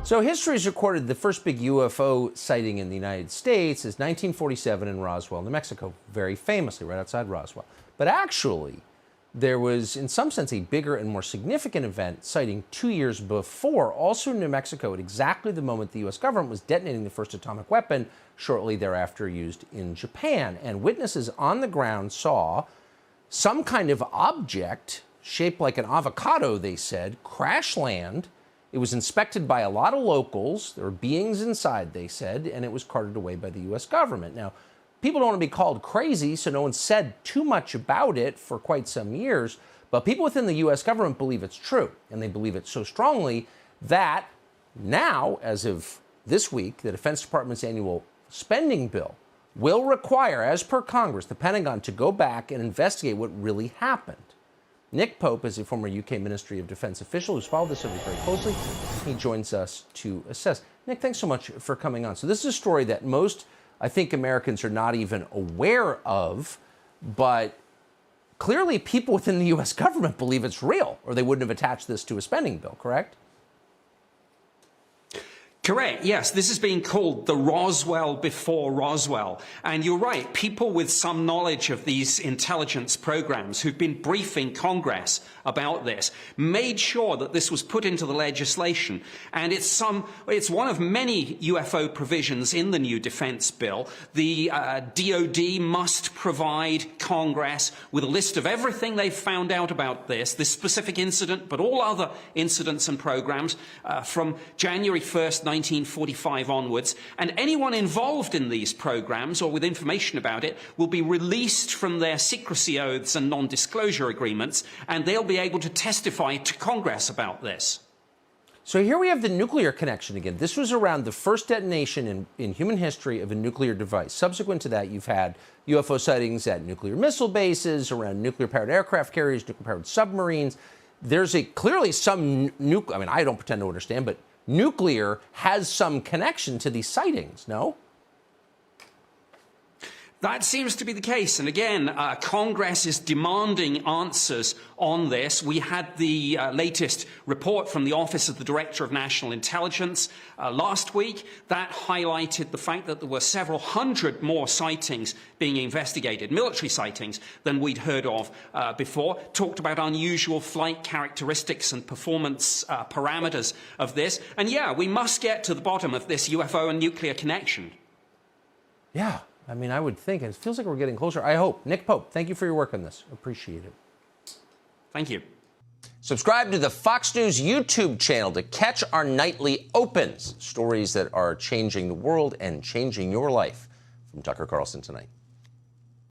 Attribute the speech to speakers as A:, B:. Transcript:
A: So history has recorded the first big UFO sighting in the United States is 1947 in Roswell, New Mexico, very famously right outside Roswell. But actually, there was, in some sense, a bigger and more significant event sighting 2 years before, also in New Mexico, at exactly the moment the U.S. government was detonating the first atomic weapon, shortly thereafter used in Japan. And witnesses on the ground saw some kind of object shaped like an avocado, they said, crash land. It was inspected by a lot of locals. There were beings inside, they said, and it was carted away by the U.S. government. Now, people don't want to be called crazy, so no one said too much about it for quite some years. But people within the U.S. government believe it's true, and they believe it so strongly that now, as of this week, the Defense Department's annual spending bill will require, as per Congress, the Pentagon to go back and investigate what really happened. Nick Pope is a former UK Ministry of Defense official who's followed this subject very closely. He joins us to assess. Nick, thanks so much for coming on. So this is a story that most, I think, Americans are not even aware of, but clearly people within the U.S. government believe it's real, or they wouldn't have attached this to a spending bill, correct?
B: Correct, yes. This is being called the Roswell before Roswell. And you're right, people with some knowledge of these intelligence programs who've been briefing Congress about this made sure that this was put into the legislation. And it's one of many UFO provisions in the new defense bill. The DOD must provide Congress with a list of everything they've found out about this specific incident, but all other incidents and programs from January 1st, 1945 onwards, and anyone involved in these programs or with information about it will be released from their secrecy oaths and non-disclosure agreements, and they'll be able to testify to Congress about this.
A: So here we have the nuclear connection again. This was around the first detonation in human history of a nuclear device. Subsequent to that, you've had UFO sightings at nuclear missile bases, around nuclear-powered aircraft carriers, nuclear-powered submarines. There's clearly some I mean, I don't pretend to understand, but nuclear has some connection to these sightings, no?
B: That seems to be the case. And again, Congress is demanding answers on this. We had the latest report from the Office of the Director of National Intelligence last week. That highlighted the fact that there were several hundred more sightings being investigated, military sightings, than we'd heard of before. Talked about unusual flight characteristics and performance parameters of this. And yeah, we must get to the bottom of this UFO and nuclear connection.
A: Yeah. I mean, I would think, and it feels like we're getting closer. I hope. Nick Pope, thank you for your work on this. Appreciate it.
B: Thank you.
A: Subscribe to the Fox News YouTube channel to catch our nightly opens, stories that are changing the world and changing your life. From Tucker Carlson tonight.